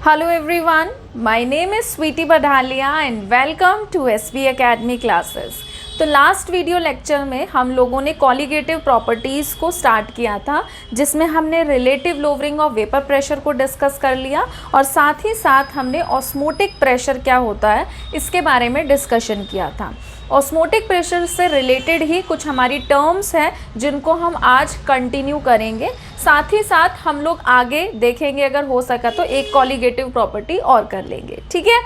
Hello everyone, my name is Sweety Badhalia and welcome to SB Academy classes। तो last video lecture में हम लोगों ने colligative properties को स्टार्ट किया था, जिसमें हमने relative lowering of vapour pressure को डिस्कस कर लिया और साथ ही साथ हमने ऑस्मोटिक प्रेशर क्या होता है इसके बारे में डिस्कशन किया था। ऑस्मोटिक प्रेशर से रिलेटेड ही कुछ हमारी टर्म्स हैं जिनको हम आज कंटिन्यू करेंगे। साथ ही साथ हम लोग आगे देखेंगे, अगर हो सका तो एक कॉलिगेटिव प्रॉपर्टी और कर लेंगे, ठीक है।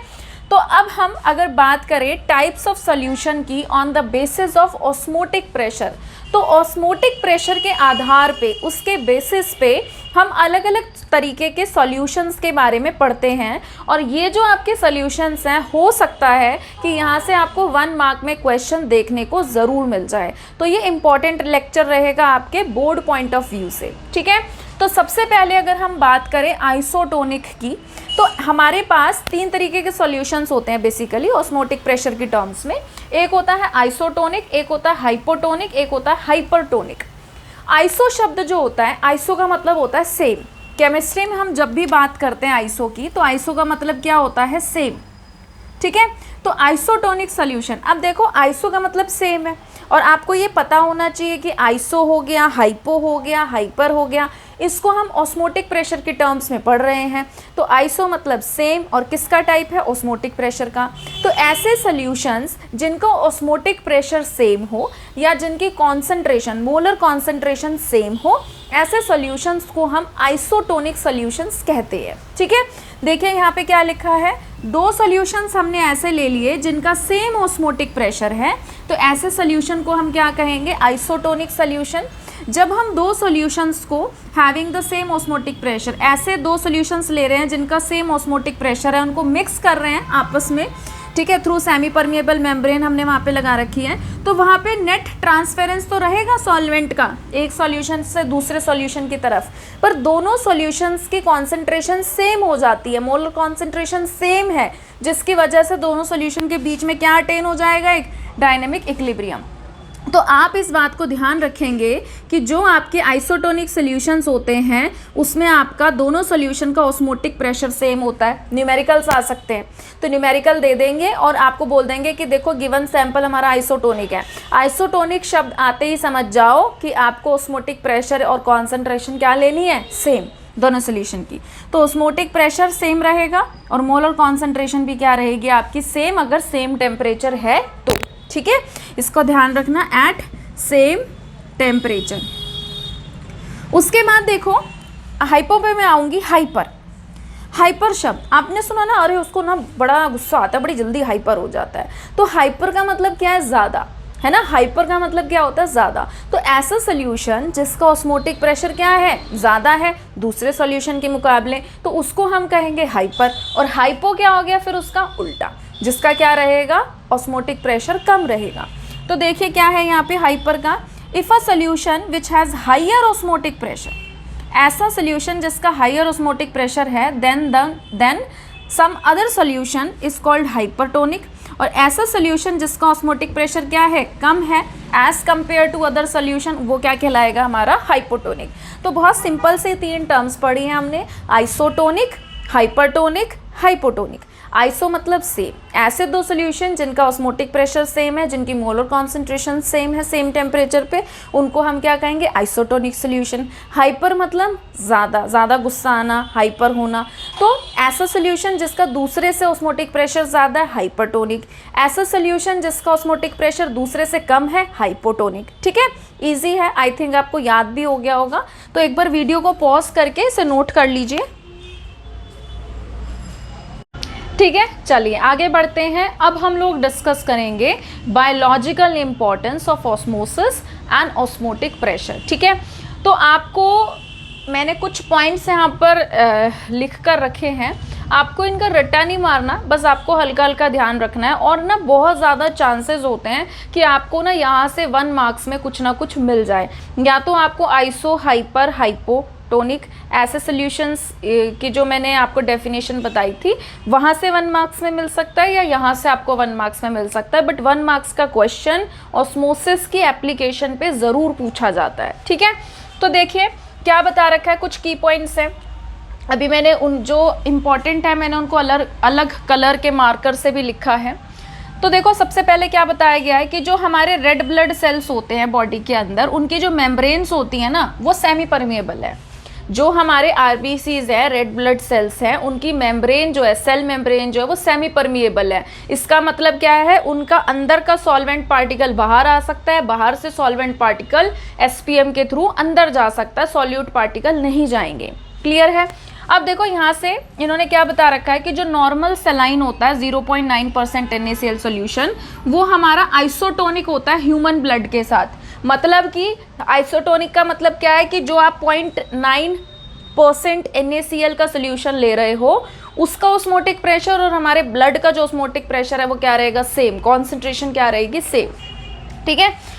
तो अब हम अगर बात करें टाइप्स ऑफ सॉल्यूशन की on the basis of osmotic pressure, तो ऑस्मोटिक प्रेशर के आधार पे, उसके बेसिस पे हम अलग अलग तरीके के सॉल्यूशंस के बारे में पढ़ते हैं। और ये जो आपके सॉल्यूशंस हैं, हो सकता है कि यहाँ से आपको 1 मार्क में क्वेश्चन देखने को ज़रूर मिल जाए। तो ये इम्पॉर्टेंट लेक्चर रहेगा आपके बोर्ड पॉइंट ऑफ व्यू से, ठीक है। तो सबसे पहले अगर हम बात करें आइसोटोनिक की, तो हमारे पास 3 तरीके के सॉल्यूशंस होते हैं बेसिकली ऑस्मोटिक प्रेशर की टर्म्स में। एक होता है आइसोटोनिक, एक होता है हाइपोटोनिक, एक होता है हाइपरटोनिक। आइसो शब्द जो होता है, आइसो का मतलब होता है सेम। केमिस्ट्री में हम जब भी बात करते हैं आइसो की, तो आइसो का मतलब क्या होता है? सेम, ठीक है। तो आइसोटोनिक सॉल्यूशन, अब देखो आइसो का मतलब सेम है और आपको ये पता होना चाहिए कि आइसो हो गया, हाइपो हो गया, हाइपर हो गया, इसको हम ऑस्मोटिक प्रेशर के टर्म्स में पढ़ रहे हैं। तो आइसो मतलब सेम, और किसका टाइप है? ऑस्मोटिक प्रेशर का। तो ऐसे सॉल्यूशंस जिनको ऑस्मोटिक प्रेशर सेम हो या जिनकी कॉन्सेंट्रेशन, मोलर कॉन्सेंट्रेशन सेम हो, ऐसे सॉल्यूशंस को हम आइसोटोनिक सॉल्यूशंस कहते हैं, ठीक है। देखिए यहाँ पे क्या लिखा है, 2 सॉल्यूशंस हमने ऐसे ले लिए जिनका सेम ऑस्मोटिक प्रेशर है, तो ऐसे सॉल्यूशन को हम क्या कहेंगे? Isotonic solution. जब हम 2 सॉल्यूशंस को having the same osmotic pressure, ऐसे 2 सॉल्यूशंस ले रहे हैं जिनका सेम ऑस्मोटिक प्रेशर है, उनको मिक्स कर रहे हैं आपस में, ठीक है, थ्रू सेमी परमिएबल मेम्ब्रेन हमने वहाँ पे लगा रखी है, तो वहाँ पे नेट ट्रांसफेरेंस तो रहेगा सॉल्वेंट का एक सॉल्यूशन से दूसरे सॉल्यूशन की तरफ, पर दोनों सॉल्यूशंस की कॉन्सेंट्रेशन सेम हो जाती है, मोलर कॉन्सेंट्रेशन सेम है, जिसकी वजह से दोनों सॉल्यूशन के बीच में क्या अटेन हो जाएगा? एक डायनेमिक इक्विलिब्रियम। तो आप इस बात को ध्यान रखेंगे कि जो आपके आइसोटोनिक सॉल्यूशंस होते हैं उसमें आपका दोनों सॉल्यूशन का ऑस्मोटिक प्रेशर सेम होता है। न्यूमेरिकल्स आ सकते हैं, तो न्यूमेरिकल दे देंगे और आपको बोल देंगे कि देखो गिवन सैंपल हमारा आइसोटोनिक है। आइसोटोनिक शब्द आते ही समझ जाओ कि आपको ऑस्मोटिक प्रेशर और कॉन्सेंट्रेशन क्या लेनी है? सेम, दोनों सोल्यूशन की। तो ऑस्मोटिक प्रेशर सेम रहेगा और मोलर कॉन्सेंट्रेशन भी क्या रहेगी आपकी? सेम, अगर सेम टेम्परेचर है तो, ठीक है। इसको ध्यान रखना, एट सेम टेम्परेचर। उसके बाद देखो हाइपो पे मैं आऊँगी। हाइपर, हाइपर शब्द आपने सुना ना, अरे उसको ना बड़ा गुस्सा आता है, बड़ी जल्दी हाइपर हो जाता है। तो हाइपर का मतलब क्या है? ज़्यादा, है ना। हाइपर का मतलब क्या होता है? ज़्यादा। तो ऐसा सॉल्यूशन जिसका ऑस्मोटिक प्रेशर क्या है? ज़्यादा है दूसरे सॉल्यूशन के मुकाबले, तो उसको हम कहेंगे हाइपर। और हाइपो क्या हो गया फिर? उसका उल्टा, जिसका क्या रहेगा? ऑस्मोटिक प्रेशर कम रहेगा। तो देखिए क्या है यहाँ पे हाइपर का, if a solution which has higher osmotic pressure, ऐसा सोल्यूशन जिसका हायर ऑस्मोटिक प्रेशर है, then some other solution is called hypertonic. और ऐसा सोल्यूशन जिसका ऑस्मोटिक प्रेशर क्या है? कम है, as compared to other solution, वो क्या कहलाएगा? हमारा हाइपोटोनिक। तो बहुत सिंपल से 3 टर्म्स पढ़ी हैं हमने, आइसोटोनिक, हाइपरटोनिक, हाइपोटोनिक। आइसो मतलब सेम, ऐसे 2 सोल्यूशन जिनका ऑस्मोटिक प्रेशर सेम है, जिनकी मोलर कॉन्सेंट्रेशन सेम है सेम टेम्परेचर पे, उनको हम क्या कहेंगे? Isotonic solution. हाइपर मतलब ज़्यादा, ज़्यादा गुस्सा आना, हाइपर होना। तो ऐसा सोल्यूशन जिसका दूसरे से ऑस्मोटिक प्रेशर ज़्यादा है, हाइपरटोनिक। ऐसा सोल्यूशन जिसका ऑस्मोटिक प्रेशर दूसरे से कम है, हाइपोटोनिक, ठीक है। ईजी है, आई थिंक आपको याद भी हो गया होगा। तो एक बार वीडियो को पॉज करके इसे नोट कर लीजिए, ठीक है। चलिए आगे बढ़ते हैं। अब हम लोग डिस्कस करेंगे biological importance of osmosis and osmotic pressure, ठीक है। तो आपको मैंने कुछ पॉइंट्स यहाँ पर लिख कर रखे हैं, आपको इनका रट्टा नहीं मारना, बस आपको हल्का हल्का ध्यान रखना है। और ना बहुत ज़्यादा चांसेस होते हैं कि आपको ना यहाँ से 1 मार्क्स में कुछ ना कुछ मिल जाए, या तो आपको आइसो, हाइपर, हाइपो टोनिक ऐसे सॉल्यूशंस की जो मैंने आपको डेफिनेशन बताई थी, वहाँ से 1 मार्क्स में मिल सकता है, या यहाँ से आपको 1 मार्क्स में मिल सकता है। बट 1 मार्क्स का क्वेश्चन ऑस्मोसिस की एप्लीकेशन पे ज़रूर पूछा जाता है, ठीक है। तो देखिए क्या बता रखा है, कुछ की पॉइंट्स हैं। अभी मैंने उन जो इम्पॉर्टेंट है मैंने उनको अलग अलग कलर के मार्कर से भी लिखा है। तो देखो सबसे पहले क्या बताया गया है कि जो हमारे रेड ब्लड सेल्स होते हैं बॉडी के अंदर, उनकी जो मेम्ब्रेन्स होती हैं ना वो सेमी परमिएबल है। जो हमारे आरबीसीज है, रेड ब्लड सेल्स हैं, उनकी मेम्ब्रेन जो है, सेल मेम्ब्रेन जो है वो सेमी परमिएबल है। इसका मतलब क्या है, उनका अंदर का सॉल्वेंट पार्टिकल बाहर आ सकता है, बाहर से सॉल्वेंट पार्टिकल एसपीएम के थ्रू अंदर जा सकता है, सॉल्यूट पार्टिकल नहीं जाएंगे। क्लियर है। अब देखो यहाँ से इन्होंने क्या बता रखा है कि जो नॉर्मल सेलाइन होता है 0.9% NaCl सॉल्यूशन, वो हमारा आइसोटोनिक होता है ह्यूमन ब्लड के साथ। मतलब कि आइसोटोनिक का मतलब क्या है कि जो आप 0.9% NaCl का सोल्यूशन ले रहे हो, उसका ऑस्मोटिक प्रेशर और हमारे ब्लड का जो ऑस्मोटिक प्रेशर है वो क्या रहेगा, सेम। कॉन्सेंट्रेशन क्या रहेगी, सेम। ठीक है।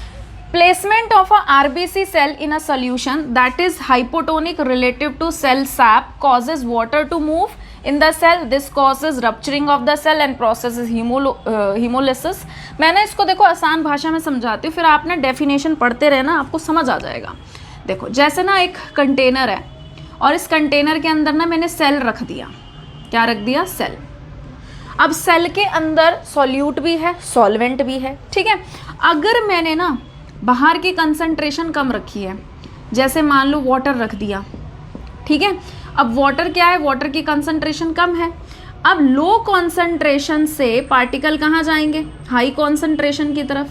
Placement of a RBC cell in a solution that is hypotonic relative to cell sap causes water to move in the cell. This causes rupturing of the cell and processes hemolysis. मैंने इसको देखो आसान भाषा में समझाती हूँ, फिर आप ना डेफिनेशन पढ़ते रहना, आपको समझ आ जाएगा। देखो जैसे ना एक कंटेनर है और इस कंटेनर के अंदर ना मैंने सेल रख दिया। क्या रख दिया, सेल। अब सेल के अंदर सॉल्यूट भी है, सॉल्वेंट भी है। ठीक है। अगर मैंने ना बाहर की कंसंट्रेशन कम रखी है, जैसे मान लो वाटर रख दिया, ठीक है। अब वाटर क्या है, वाटर की कंसंट्रेशन कम है। अब लो कंसंट्रेशन से पार्टिकल कहाँ जाएंगे, हाई कंसंट्रेशन की तरफ।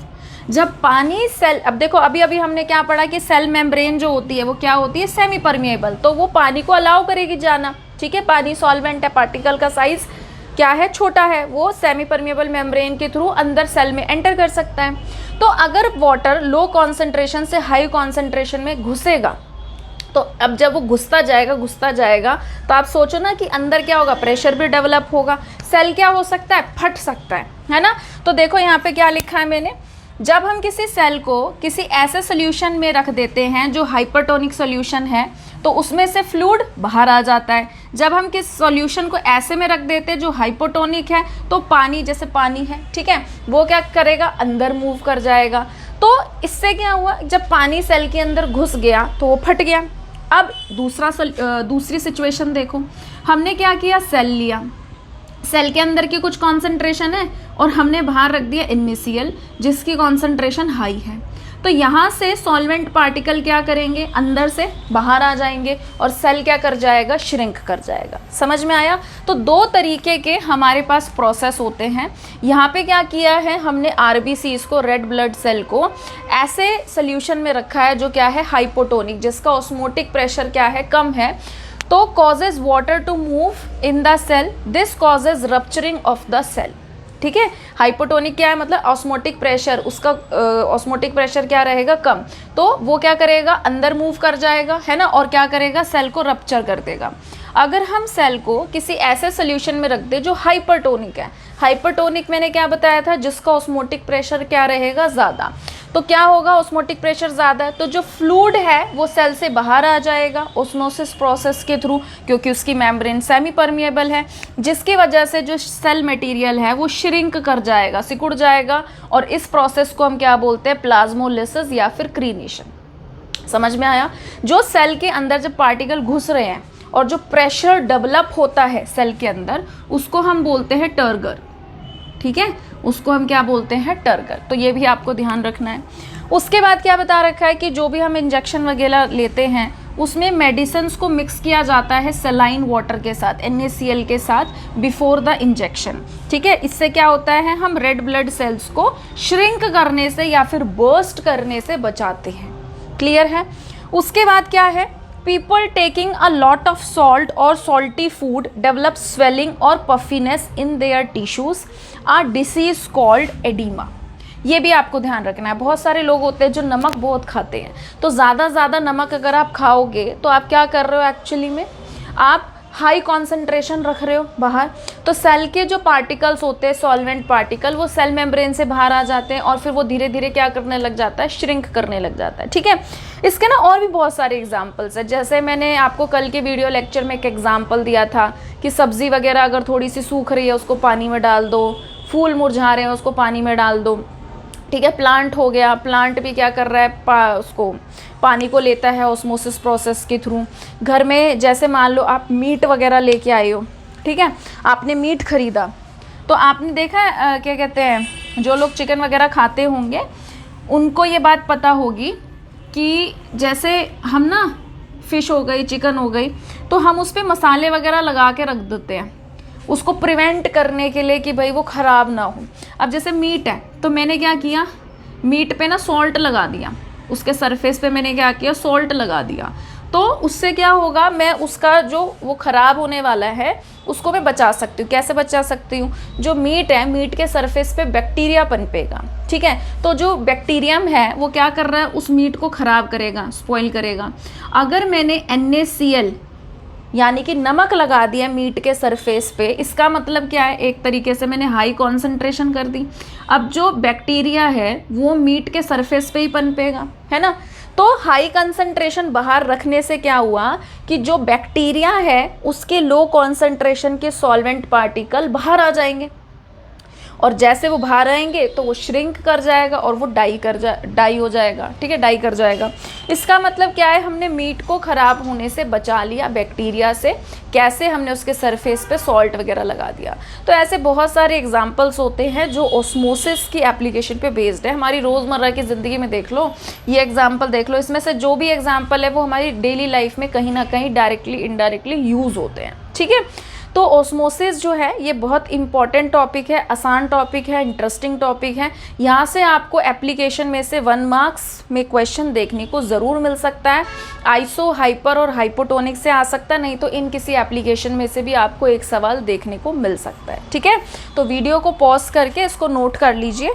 जब पानी सेल, अब देखो अभी अभी हमने क्या पढ़ा कि सेल मेम्ब्रेन जो होती है वो क्या होती है, सेमी परमिएबल, तो वो पानी को अलाउ करेगी जाना। ठीक है। पानी सॉल्वेंट है, पार्टिकल का साइज क्या है, छोटा है, वो सेमी परमिएबल मेम्ब्रेन के थ्रू अंदर सेल में एंटर कर सकता है। तो अगर वाटर लो कॉन्सेंट्रेशन से हाई कॉन्सेंट्रेशन में घुसेगा, तो अब जब वो घुसता जाएगा तो आप सोचो ना कि अंदर क्या होगा, प्रेशर भी डेवलप होगा, सेल क्या हो सकता है, फट सकता है ना। तो देखो यहाँ पे क्या लिखा है मैंने, जब हम किसी सेल को किसी ऐसे सोल्यूशन में रख देते हैं जो हाइपरटोनिक सोल्यूशन है, तो उसमें से फ्लूइड बाहर आ जाता है। जब हम किस सॉल्यूशन को ऐसे में रख देते हैं जो हाइपोटोनिक है, तो पानी, जैसे पानी है, ठीक है, वो क्या करेगा, अंदर मूव कर जाएगा। तो इससे क्या हुआ, जब पानी सेल के अंदर घुस गया तो वो फट गया। अब दूसरी सिचुएशन देखो, हमने क्या किया, सेल लिया, सेल के अंदर की कुछ कॉन्सेंट्रेशन है और हमने बाहर रख दिया NaCl जिसकी कॉन्सेंट्रेशन हाई है। तो यहाँ से सॉल्वेंट पार्टिकल क्या करेंगे, अंदर से बाहर आ जाएंगे और सेल क्या कर जाएगा, श्रिंक कर जाएगा। समझ में आया। तो दो तरीके के हमारे पास प्रोसेस होते हैं। यहाँ पे क्या किया है हमने, आरबीसीज को, रेड ब्लड सेल को ऐसे सोल्यूशन में रखा है जो क्या है, हाइपोटोनिक, जिसका ऑस्मोटिक प्रेशर क्या है, कम है। तो causes water to move in the cell, this causes rupturing of the cell. ठीक है। हाइपोटोनिक क्या है, मतलब ऑस्मोटिक प्रेशर, उसका ऑस्मोटिक प्रेशर क्या रहेगा, कम, तो वो क्या करेगा, अंदर मूव कर जाएगा, है ना, और क्या करेगा, सेल को रप्चर कर देगा। अगर हम सेल को किसी ऐसे सोल्यूशन में रख दे जो हाइपरटोनिक है, हाइपरटोनिक मैंने क्या बताया था, जिसका ऑस्मोटिक प्रेशर क्या रहेगा, ज़्यादा, तो क्या होगा, ऑस्मोटिक प्रेशर ज़्यादा है, तो जो फ्लूइड है वो सेल से बाहर आ जाएगा ऑस्मोसिस प्रोसेस के थ्रू, क्योंकि उसकी मेम्ब्रेन सेमी परमिएबल है, जिसकी वजह से जो सेल मटेरियल है वो श्रिंक कर जाएगा, सिकुड़ जाएगा, और इस प्रोसेस को हम क्या बोलते हैं, प्लाज्मोलिसिस या फिर क्रीनेशन। समझ में आया। जो सेल के अंदर जब पार्टिकल घुस रहे हैं और जो प्रेशर डेवलप होता है सेल के अंदर, उसको हम बोलते हैं टर्गर। ठीक है, उसको हम क्या बोलते हैं, टर्गर। तो ये भी आपको ध्यान रखना है। उसके बाद क्या बता रखा है कि जो भी हम इंजेक्शन वगैरह लेते हैं उसमें मेडिसिन को मिक्स किया जाता है सेलाइन वाटर के साथ, NaCl के साथ, बिफोर द इंजेक्शन। ठीक है। इससे क्या होता है, हम रेड ब्लड सेल्स को श्रिंक करने से या फिर बर्स्ट करने से बचाते हैं। क्लियर है। उसके बाद क्या है, people taking a lot of salt or salty food develop swelling or puffiness in their tissues, a disease called edema। ये भी आपको ध्यान रखना है। बहुत सारे लोग होते हैं जो नमक बहुत खाते हैं, तो ज़्यादा नमक अगर आप खाओगे तो आप क्या कर रहे हो, एक्चुअली में आप हाई कॉन्सेंट्रेशन रख रहे हो बाहर, तो सेल के जो पार्टिकल्स होते हैं, सॉल्वेंट पार्टिकल, वो सेल मेम्ब्रेन से बाहर आ जाते हैं और फिर वो धीरे धीरे क्या करने लग जाता है, श्रिंक करने लग जाता है। ठीक है। इसके ना और भी बहुत सारे एग्जाम्पल्स हैं। जैसे मैंने आपको कल के वीडियो लेक्चर में एक एग्जाम्पल दिया था कि सब्ज़ी वगैरह अगर थोड़ी सी सूख रही है उसको पानी में डाल दो, फूल मुरझा रहे हैं उसको पानी में डाल दो, ठीक है। प्लांट हो गया, प्लांट भी क्या कर रहा है, उसको पानी को लेता है ऑस्मोसिस प्रोसेस के थ्रू। घर में जैसे मान लो आप मीट वगैरह लेके आए हो, ठीक है, आपने मीट ख़रीदा, तो आपने देखा क्या कहते हैं, जो लोग चिकन वगैरह खाते होंगे उनको ये बात पता होगी कि जैसे हम ना फ़िश हो गई, चिकन हो गई, तो हम उस पर मसाले वगैरह लगा के रख देते हैं उसको प्रिवेंट करने के लिए कि भाई वो ख़राब ना हो। अब जैसे मीट है तो मैंने क्या किया, मीट पे ना सॉल्ट लगा दिया, उसके सरफेस पे मैंने क्या किया, सॉल्ट लगा दिया, तो उससे क्या होगा, मैं उसका जो वो ख़राब होने वाला है उसको मैं बचा सकती हूँ। कैसे बचा सकती हूँ, जो मीट है, मीट के सरफेस पे बैक्टीरिया पनपेगा, ठीक है, तो जो बैक्टीरियम है वो क्या कर रहा है, उस मीट को ख़राब करेगा, स्पॉइल करेगा। अगर मैंने NaCl यानी कि नमक लगा दिया मीट के सरफेस पे, इसका मतलब क्या है, एक तरीके से मैंने हाई कॉन्सेंट्रेशन कर दी। अब जो बैक्टीरिया है वो मीट के सरफेस पे ही पनपेगा, है ना। तो हाई कंसंट्रेशन बाहर रखने से क्या हुआ कि जो बैक्टीरिया है उसके लो कॉन्सेंट्रेशन के सॉल्वेंट पार्टिकल बाहर आ जाएंगे, और जैसे वो बाहर आएंगे तो वो श्रिंक कर जाएगा और वो डाई हो जाएगा, ठीक है, डाई कर जाएगा। इसका मतलब क्या है, हमने मीट को ख़राब होने से बचा लिया बैक्टीरिया से। कैसे, हमने उसके सरफेस पे सॉल्ट वगैरह लगा दिया। तो ऐसे बहुत सारे एग्जांपल्स होते हैं जो ऑस्मोसिस की एप्लीकेशन पे बेस्ड है। हमारी रोज़मर्रा की ज़िंदगी में देख लो, ये एग्जाम्पल देख लो, इसमें से जो भी एग्जाम्पल है वो हमारी डेली लाइफ में कहीं ना कहीं डायरेक्टली इनडायरेक्टली यूज़ होते हैं, ठीक है। तो ऑस्मोसिस जो है ये बहुत इंपॉर्टेंट टॉपिक है, आसान टॉपिक है, इंटरेस्टिंग टॉपिक है। यहाँ से आपको एप्लीकेशन में से 1 मार्क्स में क्वेश्चन देखने को ज़रूर मिल सकता है। आइसो, हाइपर और हाइपोटोनिक से आ सकता है, नहीं तो इन किसी एप्लीकेशन में से भी आपको एक सवाल देखने को मिल सकता है, ठीक है। तो वीडियो को पॉज करके इसको नोट कर लीजिए,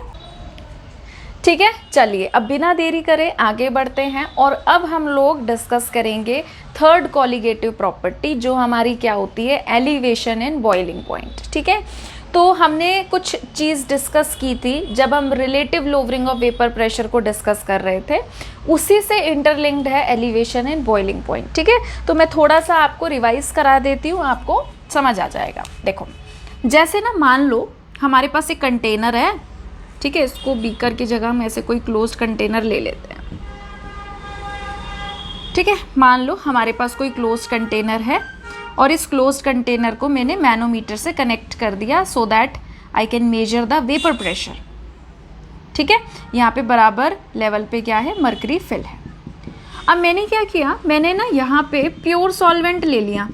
ठीक है। चलिए अब बिना देरी करे आगे बढ़ते हैं, और अब हम लोग डिस्कस करेंगे थर्ड कॉलिगेटिव प्रॉपर्टी, जो हमारी क्या होती है, एलिवेशन इन बॉइलिंग पॉइंट, ठीक है। तो हमने कुछ चीज़ डिस्कस की थी जब हम relative lowering of vapour pressure को डिस्कस कर रहे थे, उसी से इंटरलिंक्ड है एलिवेशन इन बॉइलिंग पॉइंट, ठीक है। तो मैं थोड़ा सा आपको रिवाइज करा देती हूँ, आपको समझ आ जाएगा। देखो, जैसे ना मान लो हमारे पास एक कंटेनर है, ठीक है, इसको बीकर की जगह हम ऐसे कोई क्लोज्ड कंटेनर ले लेते हैं, ठीक है। मान लो हमारे पास कोई क्लोज्ड कंटेनर है और इस क्लोज्ड कंटेनर को मैंने मैनोमीटर से कनेक्ट कर दिया so that I can measure the vapour pressure, ठीक है। यहाँ पे बराबर लेवल पे क्या है, मरकरी फिल है। अब मैंने क्या किया, मैंने ना यहाँ पे प्योर सॉल्वेंट ले लिया,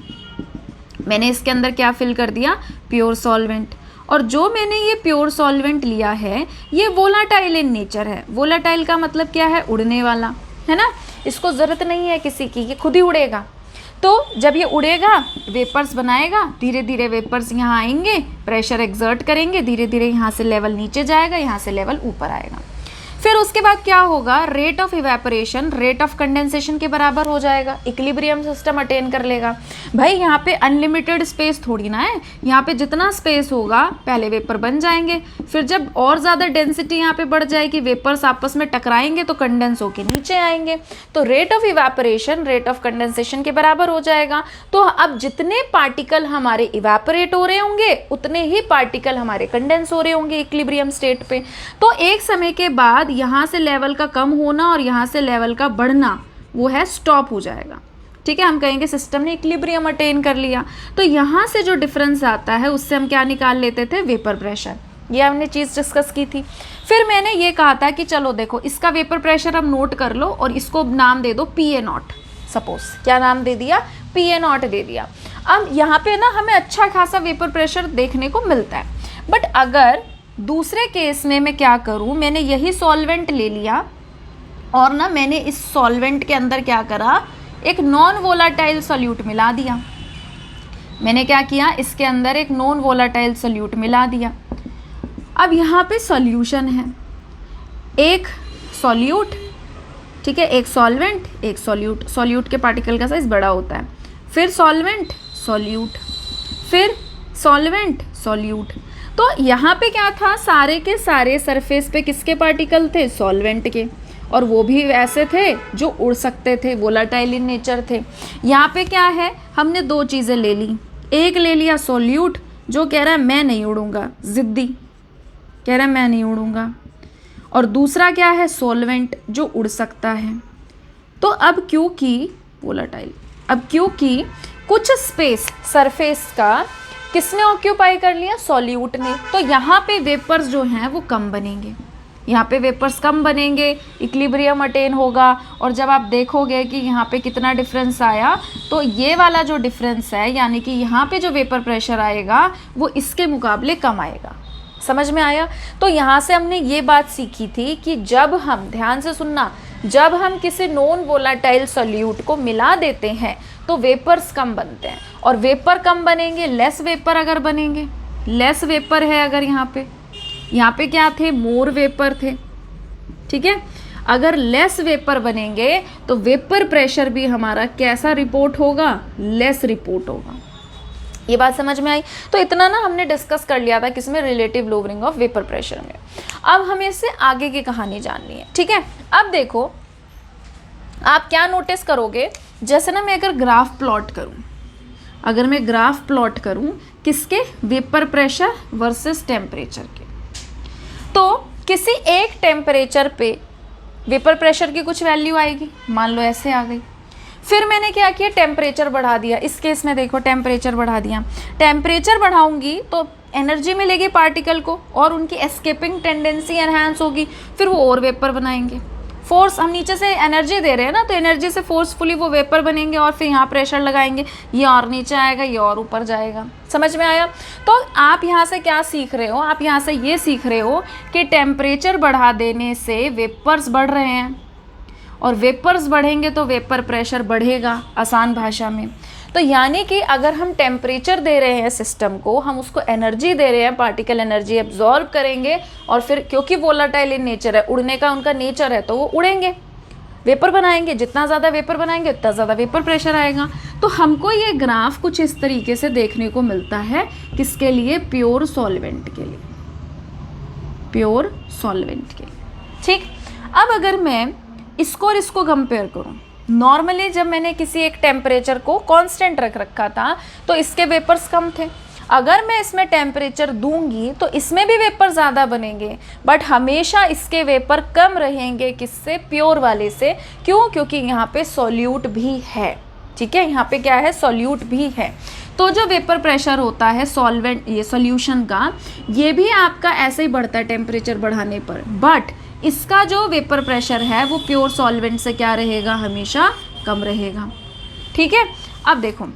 मैंने इसके अंदर क्या फिल कर दिया, प्योर सॉल्वेंट। और जो मैंने ये प्योर सॉल्वेंट लिया है ये वोलाटाइल इन नेचर है। वोलाटाइल का मतलब क्या है, उड़ने वाला, है ना। इसको ज़रूरत नहीं है किसी की, ये खुद ही उड़ेगा। तो जब ये उड़ेगा वेपर्स बनाएगा, धीरे धीरे वेपर्स यहाँ आएंगे, प्रेशर एक्सर्ट करेंगे, धीरे धीरे यहाँ से लेवल नीचे जाएगा, यहाँ से लेवल ऊपर आएगा। फिर उसके बाद क्या होगा, rate of evaporation rate of condensation के बराबर हो जाएगा, इक्विलिब्रियम सिस्टम अटेन कर लेगा। भाई यहाँ पे अनलिमिटेड स्पेस थोड़ी ना है, यहाँ पे जितना स्पेस होगा पहले वेपर बन जाएंगे, फिर जब और ज़्यादा डेंसिटी यहाँ पे बढ़ जाएगी, वेपर्स आपस में टकराएंगे तो कंडेंस होके नीचे आएंगे, तो rate of evaporation rate of condensation के बराबर हो जाएगा। तो अब जितने पार्टिकल हमारे इवेपोरेट हो रहे होंगे उतने ही पार्टिकल हमारे कंडेंस हो रहे होंगे इक्विलिब्रियम स्टेट पे। तो एक समय के बाद यहाँ से लेवल का कम होना और यहाँ से लेवल का बढ़ना वो है स्टॉप हो जाएगा, ठीक है। हम कहेंगे सिस्टम ने इक्विलिब्रियम अटेन कर लिया। तो यहाँ से जो डिफरेंस आता है उससे हम क्या निकाल लेते थे, वेपर प्रेशर। ये हमने चीज़ डिस्कस की थी। फिर मैंने ये कहा था कि चलो देखो इसका वेपर प्रेशर हम नोट कर लो और इसको नाम दे दो PA0। सपोज क्या नाम दे दिया, PA0 दे दिया। अब यहाँ पे ना हमें अच्छा खासा वेपर प्रेशर देखने को मिलता है। बट अगर दूसरे केस में मैं क्या करूँ, मैंने यही सॉल्वेंट ले लिया और ना मैंने इस सॉल्वेंट के अंदर क्या करा, एक नॉन वोलाटाइल सोल्यूट मिला दिया। मैंने क्या किया, इसके अंदर एक नॉन वोलाटाइल सोल्यूट मिला दिया। अब यहाँ पे सॉल्यूशन है, एक सॉल्यूट, ठीक है, एक सॉल्वेंट एक सॉल्यूट। सॉल्यूट के पार्टिकल का साइज बड़ा होता है, फिर सॉल्वेंट सॉल्यूट, फिर सॉल्वेंट सॉल्यूट। तो यहाँ पे क्या था, सारे के सारे सरफेस पे किसके पार्टिकल थे, सॉल्वेंट के, और वो भी ऐसे थे जो उड़ सकते थे, वोलाटाइल इन नेचर थे। यहाँ पे क्या है, हमने दो चीज़ें ले ली, एक ले लिया सॉल्यूट जो कह रहा है मैं नहीं उड़ूंगा, ज़िद्दी कह रहा है मैं नहीं उड़ूंगा, और दूसरा क्या है, सॉल्वेंट जो उड़ सकता है। तो अब क्योंकि वोलेटाइल, अब क्योंकि कुछ स्पेस सरफेस का किसने ऑक्यूपाई कर लिया, सॉल्यूट ने, तो यहाँ पे वेपर्स जो हैं वो कम बनेंगे, यहाँ पे वेपर्स कम बनेंगे, इक्विलिब्रियम अटेन होगा। और जब आप देखोगे कि यहाँ पे कितना डिफरेंस आया, तो ये वाला जो डिफरेंस है यानी कि यहाँ पे जो वेपर प्रेशर आएगा वो इसके मुकाबले कम आएगा। समझ में आया? तो यहाँ से हमने ये बात सीखी थी कि जब हम, ध्यान से सुनना, जब हम किसी नॉन वोलेटाइल सॉल्यूट को मिला देते हैं तो वेपर्स कम बनते हैं, और वेपर कम बनेंगे, लेस वेपर अगर बनेंगे, लेस वेपर है अगर यहाँ पे क्या थे, मोर वेपर थे, ठीक है। अगर लेस वेपर बनेंगे तो वेपर प्रेशर भी हमारा कैसा रिपोर्ट होगा, लेस रिपोर्ट होगा। ये बात समझ में आई? तो इतना ना हमने डिस्कस कर लिया था किसमें, relative lowering of vapour pressure में। अब हमें इससे आगे की कहानी जाननी है, ठीक है। अब देखो आप क्या नोटिस करोगे, जैसे ना मैं अगर ग्राफ प्लॉट करूं, अगर मैं ग्राफ प्लॉट करूं किसके, वेपर प्रेशर वर्सेस टेम्परेचर के, तो किसी एक टेम्परेचर पे वेपर प्रेशर की कुछ वैल्यू आएगी, मान लो ऐसे आ गई। फिर मैंने क्या किया, टेम्परेचर बढ़ा दिया। इस केस में देखो टेम्परेचर बढ़ा दिया, टेम्परेचर बढ़ाऊंगी तो एनर्जी मिलेगी पार्टिकल को और उनकी एस्केपिंग टेंडेंसी एनहांस होगी, फिर वो और वेपर बनाएंगे। फोर्स, हम नीचे से एनर्जी दे रहे हैं ना, तो एनर्जी से फोर्सफुली वो वेपर बनेंगे और फिर यहाँ प्रेशर लगाएंगे, ये और नीचे आएगा, ये और ऊपर जाएगा। समझ में आया? तो आप यहाँ से क्या सीख रहे हो, आप यहाँ से ये सीख रहे हो कि टेम्परेचर बढ़ा देने से वेपर्स बढ़ रहे हैं, और वेपर्स बढ़ेंगे तो वेपर प्रेशर बढ़ेगा, आसान भाषा में। तो यानी कि अगर हम टेम्परेचर दे रहे हैं सिस्टम को, हम उसको एनर्जी दे रहे हैं, पार्टिकल एनर्जी एब्जॉर्ब करेंगे, और फिर क्योंकि वोलेटाइल इन नेचर है, उड़ने का उनका नेचर है, तो वो उड़ेंगे, वेपर बनाएंगे। जितना ज़्यादा वेपर बनाएंगे उतना ज़्यादा वेपर प्रेशर आएगा। तो हमको ये ग्राफ कुछ इस तरीके से देखने को मिलता है, किसके लिए, प्योर सॉल्वेंट के लिए, प्योर सॉल्वेंट के लिए, ठीक। अब अगर मैं इसको और इसको कंपेयर करूं, नॉर्मली जब मैंने किसी एक टेम्परेचर को कांस्टेंट रख रखा था तो इसके वेपर्स कम थे। अगर मैं इसमें टेम्परेचर दूंगी तो इसमें भी वेपर ज़्यादा बनेंगे, बट हमेशा इसके वेपर कम रहेंगे किससे, प्योर वाले से। क्यों? क्योंकि यहाँ पे सॉल्यूट भी है, ठीक है, यहाँ पे क्या है, सॉल्यूट भी है। तो जो वेपर प्रेशर होता है सॉल्वेंट, ये सॉल्यूशन का, ये भी आपका ऐसे ही बढ़ता है टेम्परेचर बढ़ाने पर, बट इसका जो वेपर प्रेशर है वो प्योर सॉल्वेंट से क्या रहेगा, हमेशा कम रहेगा, ठीक है। अब देखो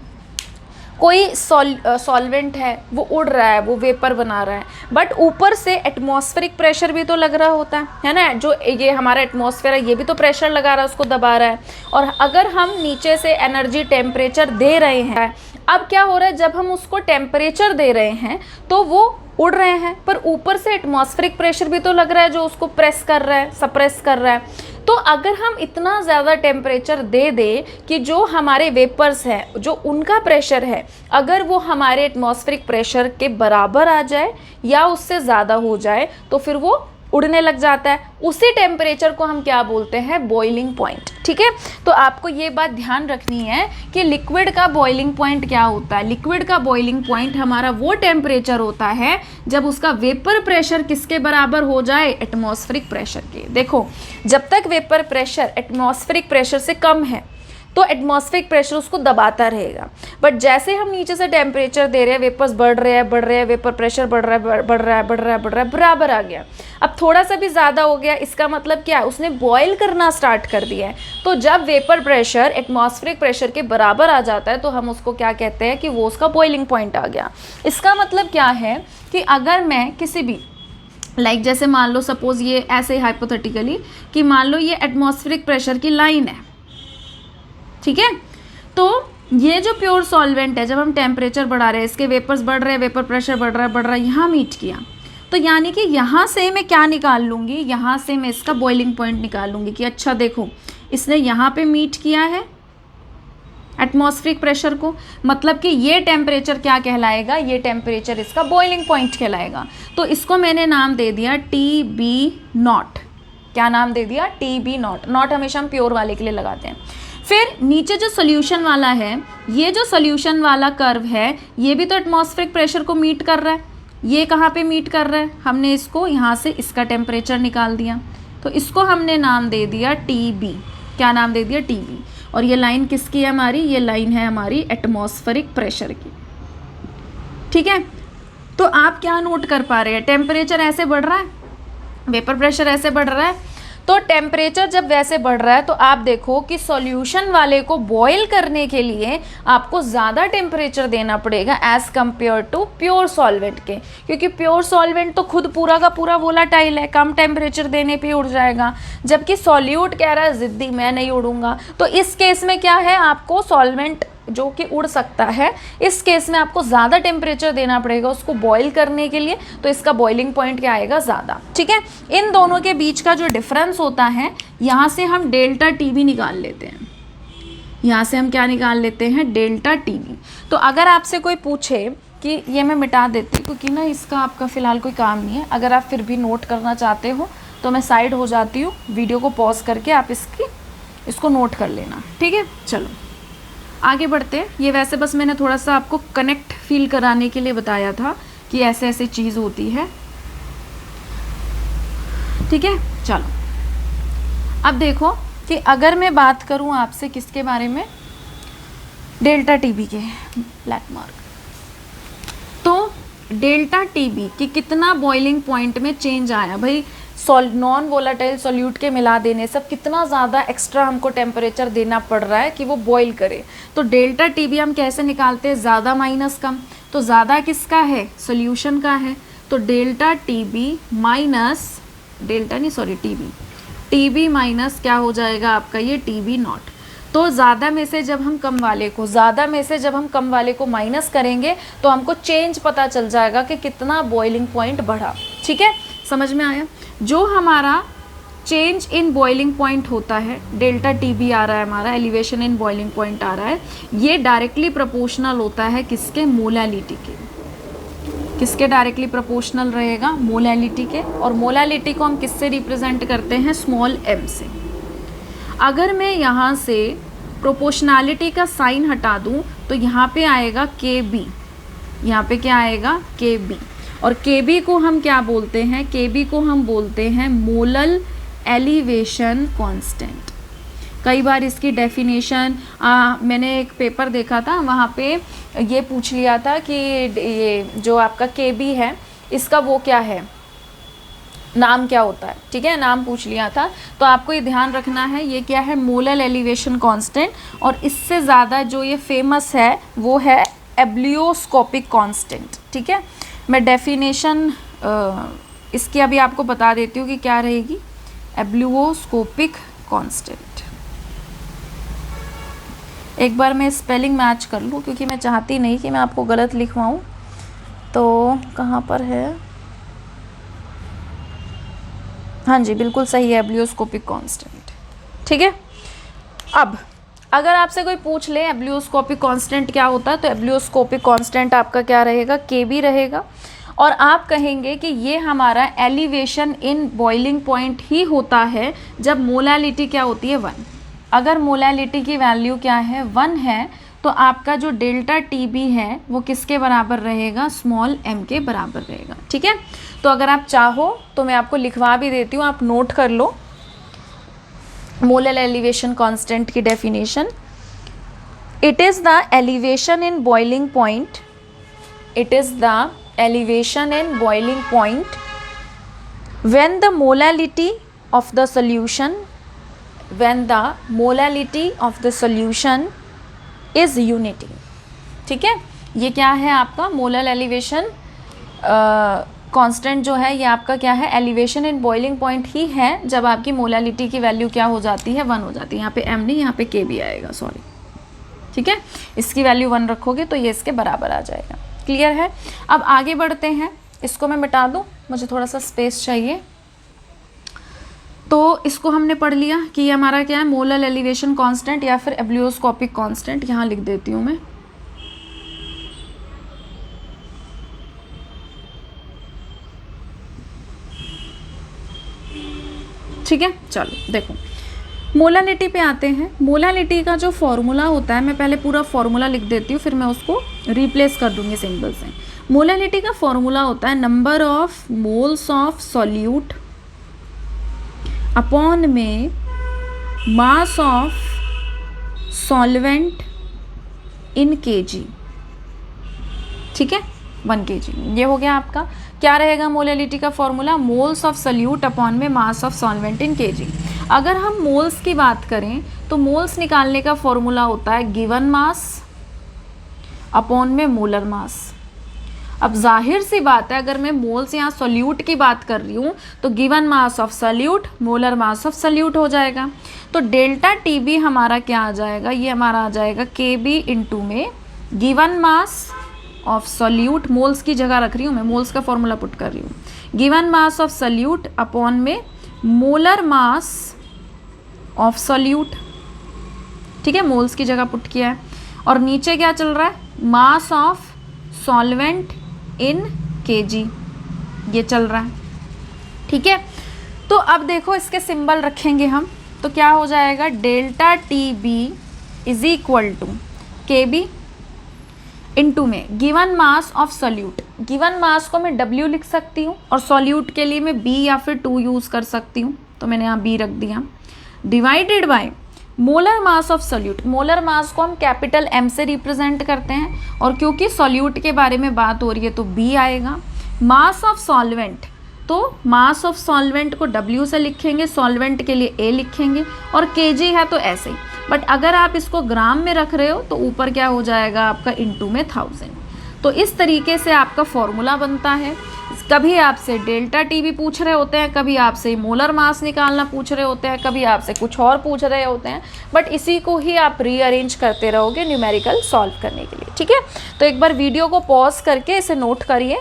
कोई सॉल्वेंट है, वो उड़ रहा है, वो वेपर बना रहा है, बट ऊपर से एटमॉस्फेरिक प्रेशर भी तो लग रहा होता है ना, जो ये हमारा एटमॉस्फेयर है ये भी तो प्रेशर लगा रहा है, उसको दबा रहा है। और अगर हम नीचे से एनर्जी टेम्परेचर दे रहे हैं, अब क्या हो रहा है, जब हम उसको टेम्परेचर दे रहे हैं तो वो उड़ रहे हैं, पर ऊपर से एटमॉस्फेरिक प्रेशर भी तो लग रहा है जो उसको प्रेस कर रहा है, सप्रेस कर रहा है। तो अगर हम इतना ज़्यादा टेम्परेचर दे दें कि जो हमारे वेपर्स हैं, जो उनका प्रेशर है, अगर वो हमारे एटमॉस्फेरिक प्रेशर के बराबर आ जाए या उससे ज़्यादा हो जाए, तो फिर वो उड़ने लग जाता है। उसी टेम्परेचर को हम क्या बोलते हैं, बॉइलिंग पॉइंट, ठीक है। तो आपको ये बात ध्यान रखनी है कि लिक्विड का बॉइलिंग पॉइंट क्या होता है। लिक्विड का बॉइलिंग पॉइंट हमारा वो टेम्परेचर होता है जब उसका वेपर प्रेशर किसके बराबर हो जाए, एटमॉस्फेरिक प्रेशर के। देखो जब तक वेपर प्रेशर एटमॉस्फेरिक प्रेशर से कम है तो एटमॉस्फेरिक प्रेशर उसको दबाता रहेगा, बट जैसे हम नीचे से टेम्परेचर दे रहे हैं, वेपर्स बढ़ रहे हैं, वेपर प्रेशर बढ़ रहा है, बराबर आ गया। अब थोड़ा सा भी ज़्यादा हो गया, इसका मतलब क्या है, उसने बॉयल करना स्टार्ट कर दिया है। तो जब वेपर प्रेशर एटमॉस्फेरिक प्रेशर के बराबर आ जाता है तो हम उसको क्या कहते हैं कि वो उसका बॉइलिंग पॉइंट आ गया। इसका मतलब क्या है कि अगर मैं किसी भी जैसे मान लो सपोज ये ऐसे हाइपोथेटिकली कि मान लो ये एटमॉस्फेरिक प्रेशर की लाइन है, ठीक है। तो ये जो प्योर सॉल्वेंट है, जब हम टेम्परेचर बढ़ा रहे हैं, इसके वेपर्स बढ़ रहे हैं, वेपर प्रेशर बढ़ रहा है, यहाँ मीट किया, तो यानी कि यहाँ से मैं क्या निकाल लूँगी, यहाँ से मैं इसका बॉइलिंग पॉइंट निकाल लूँगी कि अच्छा देखो इसने यहाँ पे मीट किया है एटमॉस्फेरिक प्रेशर को, मतलब कि ये टेम्परेचर क्या कहलाएगा, ये टेम्परेचर इसका बॉइलिंग पॉइंट कहलाएगा। तो इसको मैंने नाम दे दिया TB0। क्या नाम दे दिया, TB0। नॉट हमेशा हम प्योर वाले के लिए लगाते हैं। फिर नीचे जो सोल्यूशन वाला है, ये जो सोल्यूशन वाला कर्व है, ये भी तो एटमॉस्फेरिक प्रेशर को मीट कर रहा है, ये कहाँ पे मीट कर रहा है, हमने इसको यहाँ से इसका टेम्परेचर निकाल दिया, तो इसको हमने नाम दे दिया TB। क्या नाम दे दिया? TB। और ये लाइन किसकी है हमारी? ये लाइन है हमारी एटमॉस्फेरिक प्रेशर की। ठीक है, तो आप क्या नोट कर पा रहे हैं? टेम्परेचर ऐसे बढ़ रहा है, वेपर प्रेशर ऐसे बढ़ रहा है, तो टेम्परेचर जब वैसे बढ़ रहा है तो आप देखो कि सॉल्यूशन वाले को बॉयल करने के लिए आपको ज़्यादा टेम्परेचर देना पड़ेगा as compared to pure solvent के, क्योंकि प्योर सॉल्वेंट तो खुद पूरा का पूरा वोलाटाइल है, कम टेम्परेचर देने पे उड़ जाएगा, जबकि सॉल्यूट कह रहा है ज़िद्दी मैं नहीं उड़ूंगा। तो इस केस में क्या है, आपको सॉल्वेंट जो कि उड़ सकता है, इस केस में आपको ज़्यादा टेम्परेचर देना पड़ेगा उसको बॉईल करने के लिए, तो इसका बॉइलिंग पॉइंट क्या आएगा? ज़्यादा। ठीक है, इन दोनों के बीच का जो डिफरेंस होता है, यहाँ से हम डेल्टा TB निकाल लेते हैं। यहाँ से हम क्या निकाल लेते हैं? Delta TB। तो अगर आपसे कोई पूछे कि ये मैं मिटा देती हूँ क्योंकि ना इसका आपका फ़िलहाल कोई काम नहीं है, अगर आप फिर भी नोट करना चाहते हो तो मैं साइड हो जाती हूँ, वीडियो को पॉज करके आप इसको नोट कर लेना। ठीक है, चलो आगे बढ़ते हैं। ये वैसे बस मैंने थोड़ा सा आपको कनेक्ट फील कराने के लिए बताया था कि ऐसे ऐसे चीज़ होती है। ठीक है, चलो अब देखो कि अगर मैं बात करूं आपसे किसके बारे में, डेल्टा TB के, ब्लैक मार्क, तो डेल्टा TB कि कितना बॉइलिंग पॉइंट में चेंज आया भाई, नॉन वोलाटाइल सॉल्यूट के मिला देने सब कितना ज़्यादा एक्स्ट्रा हमको टेम्परेचर देना पड़ रहा है कि वो बॉईल करे। तो डेल्टा TB हम कैसे निकालते हैं? ज़्यादा माइनस कम, तो ज़्यादा किसका है? सॉल्यूशन का है। तो delta TB minus TB minus क्या हो जाएगा आपका? ये TB नॉट। तो ज़्यादा में से जब हम कम वाले को माइनस करेंगे तो हमको चेंज पता चल जाएगा कि कितना बॉइलिंग पॉइंट बढ़ा। ठीक है, समझ में आया? जो हमारा चेंज इन बॉइलिंग पॉइंट होता है, डेल्टा TB आ रहा है हमारा, एलिवेशन इन बॉइलिंग पॉइंट आ रहा है, ये डायरेक्टली प्रोपोर्शनल होता है किसके? मोलालिटी के। किसके डायरेक्टली प्रोपोर्शनल रहेगा? मोलालिटी के। और मोलालिटी को हम किससे रिप्रेजेंट करते हैं? स्मॉल m से। अगर मैं यहाँ से प्रोपोर्शनैलिटी का साइन हटा दूँ तो यहाँ पे आएगा KB, यहाँ पे क्या आएगा? KB। और KB को हम क्या बोलते हैं? KB को हम बोलते हैं मोलल एलिवेशन कांस्टेंट। कई बार इसकी डेफिनेशन मैंने एक पेपर देखा था, वहाँ पे ये पूछ लिया था कि ये जो आपका KB है इसका वो क्या है, नाम क्या होता है। ठीक है, नाम पूछ लिया था, तो आपको ये ध्यान रखना है ये क्या है? Molal elevation constant. और इससे ज़्यादा जो ये फेमस है वो है एब्लियोस्कोपिक कांस्टेंट। ठीक है, मैं डेफिनेशन इसकी अभी आपको बता देती हूँ कि क्या रहेगी। एब्लियोस्कोपिक कांस्टेंट, एक बार मैं स्पेलिंग मैच कर लूँ क्योंकि मैं चाहती नहीं कि मैं आपको गलत लिखवाऊँ। तो कहाँ पर है? हाँ जी, बिल्कुल सही है, एब्लियोस्कोपिक कांस्टेंट। ठीक है, अब अगर आपसे कोई पूछ ले एब्लियोस्कोपिक कांस्टेंट क्या होता है, तो एब्लियोस्कोपिक कांस्टेंट आपका क्या रहेगा? KB रहेगा। और आप कहेंगे कि ये हमारा एलिवेशन इन बॉइलिंग पॉइंट ही होता है जब मोलालिटी क्या होती है? 1। अगर मोलालिटी की वैल्यू क्या है? 1 है, तो आपका जो डेल्टा TB है वो किसके बराबर रहेगा? स्मॉल m के बराबर रहेगा। ठीक है, तो अगर आप चाहो तो मैं आपको लिखवा भी देती हूँ, आप नोट कर लो मोलल एलिवेशन कांस्टेंट की definition. It is the elevation in boiling point, it is the elevation in boiling point when the molality of the solution is unity। ठीक है, ये क्या है आपका? मोलल एलिवेशन कांस्टेंट जो है ये आपका क्या है? एलिवेशन इन बॉइलिंग पॉइंट ही है जब आपकी मोलालिटी की वैल्यू क्या हो जाती है? 1 हो जाती है। यहाँ पे m नहीं, यहाँ पे KB आएगा, सॉरी। ठीक है, इसकी वैल्यू 1 रखोगे तो ये इसके बराबर आ जाएगा। क्लियर है? अब आगे बढ़ते हैं, इसको मैं मिटा दूँ, मुझे थोड़ा सा स्पेस चाहिए। तो इसको हमने पढ़ लिया कि ये हमारा क्या है? मोलल एलिवेशन कांस्टेंट या फिर एब्लियोस्कोपिक कांस्टेंट। यहाँ लिख देती हूँ मैं। ठीक है, चलो देखो मोलालिटी पे आते हैं। मोलालिटी का जो फॉर्मूला होता है, मैं पहले पूरा फॉर्मूला लिख देती हूँ, फिर मैं उसको रिप्लेस कर दूँगी सिंबल से। मोलैलिटी का फॉर्मूला होता है number of moles of solute upon में mass of solvent in kg, ठीक है, 1 kg। ये हो गया आपका। क्या रहेगा मोलैलिटी का formula? Moles of solute upon में mass of solvent in kg. अगर हम मोल्स की बात करें तो मोल्स निकालने का फॉर्मूला होता है गिवन मास अपॉन में मोलर मास। अब जाहिर सी बात है, अगर मैं मोल्स यहाँ सॉल्यूट की बात कर रही हूँ तो given mass of solute molar mass of solute हो जाएगा। तो डेल्टा टी बी हमारा क्या आ जाएगा? ये हमारा आ जाएगा के बी इंटू में given mass of solute, moles की जगह रख रही हूँ मैं, मोल्स का फॉर्मूला पुट कर रही हूँ, given mass of solute upon में मोलर मास ऑफ सॉल्यूट, ठीक है, मोल्स की जगह पुट किया है। और नीचे क्या चल रहा है? मास ऑफ सॉल्वेंट इन केजी, ये चल रहा है, ठीक है। तो अब देखो इसके सिंबल रखेंगे हम, तो क्या हो जाएगा? Delta T B is equal to K B into में given mass of solute. Given mass को मैं W लिख सकती हूँ और सॉल्यूट के लिए मैं B या फिर 2 यूज़ कर सकती हूँ, तो मैंने यहाँ B रख दिया, divided by molar mass of solute. Molar mass को हम कैपिटल M से रिप्रेजेंट करते हैं और क्योंकि सॉल्यूट के बारे में बात हो रही है तो B आएगा। मास ऑफ सॉल्वेंट, तो मास ऑफ सॉल्वेंट को W से लिखेंगे, सॉल्वेंट के लिए A लिखेंगे और kg है तो ऐसे ही। बट अगर आप इसको ग्राम में रख रहे हो तो ऊपर क्या हो जाएगा आपका? इंटू में 1000। तो इस तरीके से आपका फॉर्मूला बनता है। कभी आपसे डेल्टा टी भी पूछ रहे होते हैं, कभी आपसे मोलर मास निकालना पूछ रहे होते हैं, कभी आपसे कुछ और पूछ रहे होते हैं, बट इसी को ही आप रीअरेंज करते रहोगे न्यूमेरिकल सॉल्व करने के लिए, ठीक है। तो एक बार वीडियो को पॉज करके इसे नोट करिए,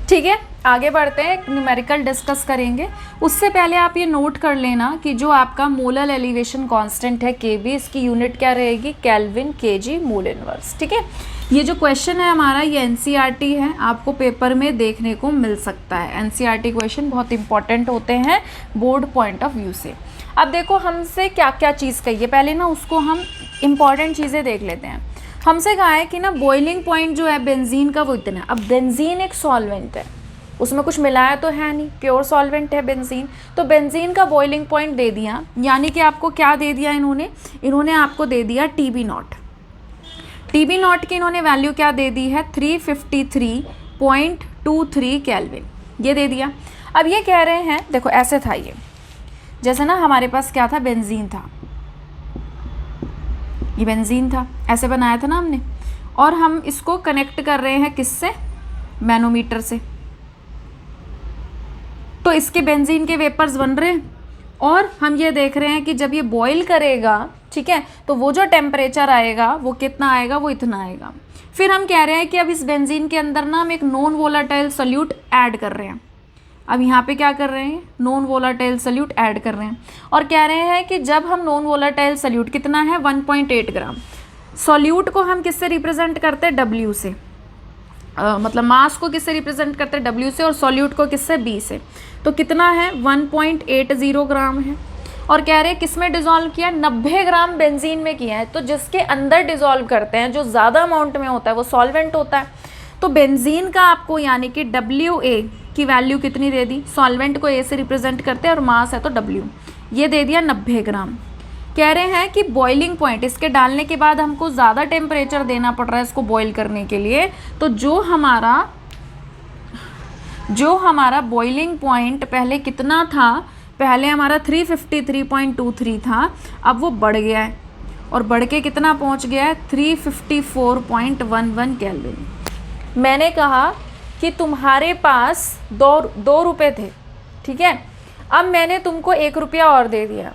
ठीक है। आगे बढ़ते हैं, न्यूमेरिकल डिस्कस करेंगे। उससे पहले आप ये नोट कर लेना कि जो आपका मोलर एलिवेशन कांस्टेंट है Kb, इसकी यूनिट क्या रहेगी? केल्विन केजी मोल इनवर्स, ठीक है। ये जो क्वेश्चन है हमारा ये NCERT है, आपको पेपर में देखने को मिल सकता है। NCERT क्वेश्चन बहुत इंपॉर्टेंट होते हैं बोर्ड पॉइंट ऑफ व्यू से। अब देखो हमसे क्या क्या चीज़ कही है, पहले ना उसको हम इंपॉर्टेंट चीज़ें देख लेते हैं। हमसे कहा है कि ना बॉइलिंग पॉइंट जो है बेंजीन का वो इतना है। अब बेंजीन एक सॉल्वेंट है, उसमें कुछ मिलाया तो है नहीं, प्योर सॉल्वेंट है बेंजीन। तो बेंजीन का बॉइलिंग पॉइंट दे दिया, यानी कि आपको क्या दे दिया इन्होंने आपको दे दिया TB नॉट। TB नॉट की इन्होंने वैल्यू क्या दे दी है? 353.23 केल्विन, ये दे दिया। अब ये कह रहे हैं, देखो ऐसे था ये, जैसे ना हमारे पास क्या था? बेंजीन था, ये बेंजीन था, ऐसे बनाया था ना हमने, और हम इसको कनेक्ट कर रहे हैं किससे? मैनोमीटर से। तो इसके बेंजीन के वेपर्स बन रहे हैं और हम ये देख रहे हैं कि जब ये बॉईल करेगा, ठीक है, तो वो जो टेम्परेचर आएगा वो कितना आएगा? वो इतना आएगा। फिर हम कह रहे हैं कि अब इस बेंजीन के अंदर ना हम एक नॉन वोलाटाइल सॉल्यूट ऐड कर रहे हैं। अब यहाँ पे क्या कर रहे हैं? नॉन वोलाटाइल सॉल्यूट ऐड कर रहे हैं और कह रहे हैं कि जब हम नॉन वोलाटाइल सॉल्यूट कितना है? 1.8 ग्राम। सॉल्यूट को हम किससे रिप्रेजेंट करते हैं? W से। मतलब मास को किससे रिप्रेजेंट करते हैं? W से, और सॉल्यूट को किससे? B से। तो कितना है? 1.80 ग्राम है। और कह रहे हैं किस में डिज़ोल्व किया? 90 ग्राम बेंजीन में किया है। तो जिसके अंदर डिज़ोल्व करते हैं, जो ज़्यादा अमाउंट में होता है, वो सॉल्वेंट होता है। तो बेंजीन का आपको यानी कि WA की वैल्यू कितनी दे दी? सॉल्वेंट को A से रिप्रेजेंट करते हैं और मास है तो W, ये दे दिया 90 ग्राम। कह रहे हैं कि बॉइलिंग पॉइंट, इसके डालने के बाद हमको ज़्यादा टेम्परेचर देना पड़ रहा है इसको बॉईल करने के लिए, तो जो हमारा बॉइलिंग पॉइंट पहले कितना था? पहले हमारा 353.23 था, अब वो बढ़ गया है और बढ़ के कितना पहुंच गया है? 354.11 केल्विन। मैंने कहा कि तुम्हारे पास दो रुपये थे, ठीक है, अब मैंने तुमको 1 रुपया और दे दिया,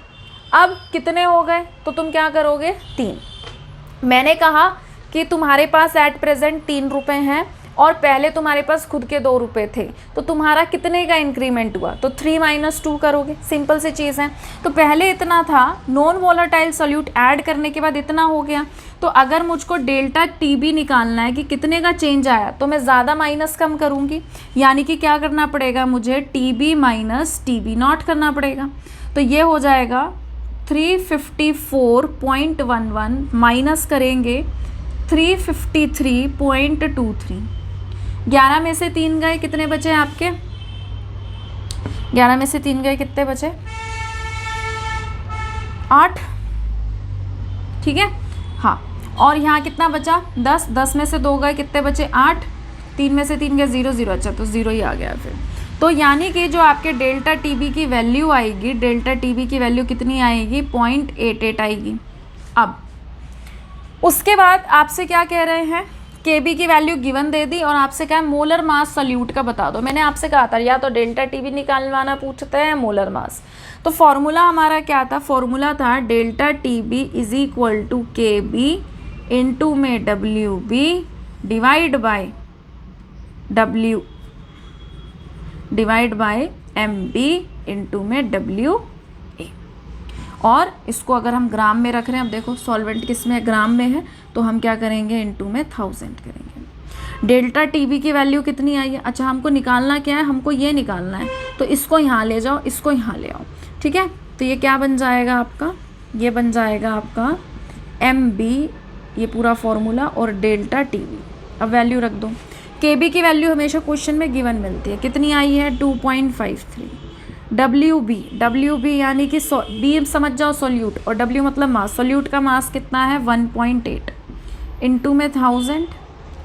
अब कितने हो गए? तो तुम क्या करोगे? 3। मैंने कहा कि तुम्हारे पास एट प्रेजेंट 3 रुपये हैं और पहले तुम्हारे पास खुद के 2 रुपये थे, तो तुम्हारा कितने का इंक्रीमेंट हुआ? तो 3 - 2 करोगे, सिंपल सी चीज़ है। तो पहले इतना था, नॉन वोलाटाइल सॉल्यूट ऐड करने के बाद इतना हो गया। तो अगर मुझको डेल्टा TB निकालना है कि कितने का चेंज आया, तो मैं ज़्यादा माइनस कम करूँगी, यानी कि क्या करना पड़ेगा मुझे? TB - TB नॉट करना पड़ेगा। तो ये हो जाएगा 354.11 माइनस करेंगे 353.23। 11 में से 3 गए, कितने बचे आपके? 11 में से 3 गए, कितने बचे? 8। ठीक है, हाँ। और यहाँ कितना बचा? 10। 10 में से 2 गए, कितने बचे? 8। 3 में से 3 गए, 0 0। अच्छा, तो 0 ही आ गया फिर। तो यानी कि जो आपके डेल्टा टीबी की वैल्यू आएगी, डेल्टा टीबी की वैल्यू कितनी आएगी? 0.88 आएगी। अब उसके बाद आपसे क्या कह रहे हैं? केबी की वैल्यू गिवन दे दी और आपसे क्या है? मोलर मास सॉल्यूट का बता दो। मैंने आपसे कहा था या तो डेल्टा टीबी निकालवाना पूछते हैं, मोलर मास। तो फॉर्मूला हमारा क्या था? फॉर्मूला था delta T B is equal to K B into में W B divide by M B into में डब्ल्यू ए। और इसको अगर हम ग्राम में रख रहे हैं, अब देखो सॉल्वेंट किस में? ग्राम में है, तो हम क्या करेंगे? इंटू में 1000 करेंगे। डेल्टा टीबी की वैल्यू कितनी आई है? अच्छा, हमको निकालना क्या है? हमको ये निकालना है, तो इसको यहाँ ले जाओ, इसको यहाँ ले आओ। ठीक है, तो ये क्या बन जाएगा आपका? ये बन जाएगा आपका एम बी, ये पूरा फॉर्मूला, और डेल्टा टीबी। अब वैल्यू रख दो। केबी की वैल्यू हमेशा क्वेश्चन में गिवन मिलती है, कितनी आई है? 2.53। डब्ल्यू बी यानी कि बी समझ जाओ सॉल्यूट, और डब्ल्यू मतलब मास। सॉल्यूट का मास कितना है? 1.8 इंटू में 1000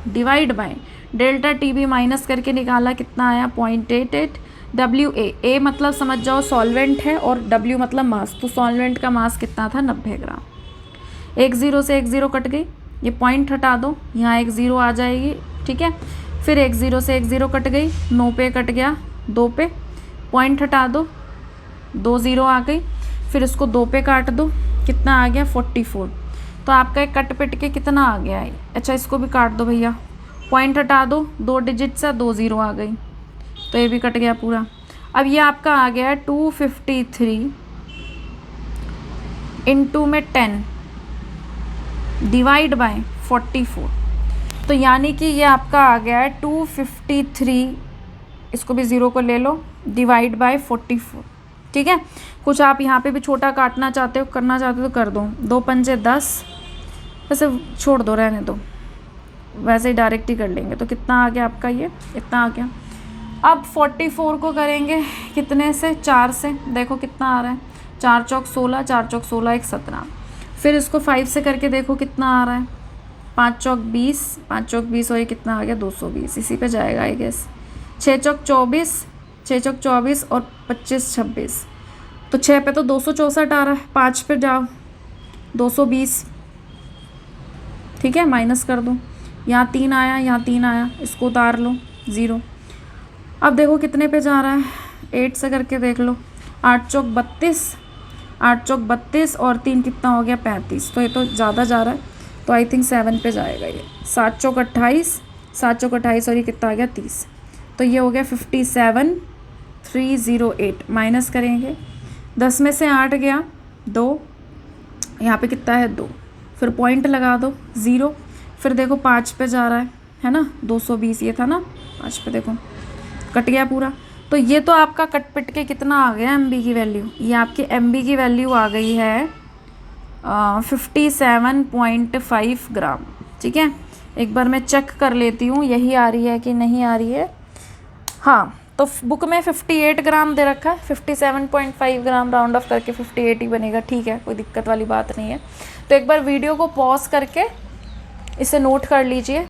divide by delta TB minus करके निकाला, कितना आया? 0.88। डब्ल्यू ए मतलब समझ जाओ सॉल्वेंट है, और डब्ल्यू मतलब मास। तो सॉल्वेंट का मास कितना था? 90 ग्राम। 1 0 से 1 0 कट गई, ये पॉइंट हटा दो, यहाँ 1 0 आ जाएगी। ठीक है, फिर 1 0 से 1 0 कट गई, 9 पे कट गया, 2 पे पॉइंट हटा दो, 2 0 आ गई, फिर इसको 2 पे काट दो, कितना आ गया? 44। तो आपका एक कट पिट के कितना आ गया है? अच्छा, इसको भी काट दो भैया, पॉइंट हटा दो, 2 डिजिट से 2 0 आ गई, तो ये भी कट गया पूरा। अब ये आपका आ गया 253 इंटू में 10 डिवाइड बाय 44। तो यानी कि ये आपका आ गया है 253, इसको भी 0 को ले लो, डिवाइड बाय 44। ठीक है, कुछ आप यहाँ पे भी छोटा काटना चाहते हो, करना चाहते हो तो कर दो। 2 पंजे 10, वैसे छोड़ दो, रहने दो, वैसे ही डायरेक्ट ही कर लेंगे। तो कितना आ गया आपका? ये इतना आ गया। अब 44 को करेंगे कितने से? 4 से। देखो कितना आ रहा है? 4 चौक 16, 4 चौक 16, 1 17। फिर इसको 5 से करके देखो कितना आ रहा है? 5 चौक 20, 5 चौक 20, और ये कितना आ गया? 220। इसी पे जाएगा आई गेस। 6 चौक 24, 6 चौक 24 और 25 26, तो 6 पे तो 264 आ रहा है। 5 पे जाओ, 220। ठीक है, माइनस कर दो, यहाँ 3 आया, यहाँ 3 आया, इसको उतार लो, 0। अब देखो कितने पे जा रहा है? 8 से करके देख लो। 8 चौक 32, 8 चौक 32 और 3 कितना हो गया? 35। तो ये तो ज़्यादा जा रहा है, तो आई थिंक 7 पे जाएगा ये। 7 चौक 28, 7 चौक 28 और ये कितना आ गया? 30। तो ये हो गया 57,308। माइनस करेंगे, 10 में से 8 गया, 2, यहाँ पे कितना है? 2। फिर पॉइंट लगा दो, 0। फिर देखो 5 पे जा रहा है ना? 220 ये था ना? 5 पे देखो कट गया पूरा। तो ये तो आपका कट पिट के कितना आ गया? एम बी की वैल्यू। ये आपकी एम बी की वैल्यू आ गई है 57.5 ग्राम। ठीक है, एक बार मैं चेक कर लेती हूँ यही आ रही है कि नहीं आ रही है। हाँ, तो बुक में 58 ग्राम दे रखा है, 57.5 ग्राम राउंड ऑफ करके 58 ही बनेगा। ठीक है, कोई दिक्कत वाली बात नहीं है। तो एक बार वीडियो को पॉज करके इसे नोट कर लीजिए।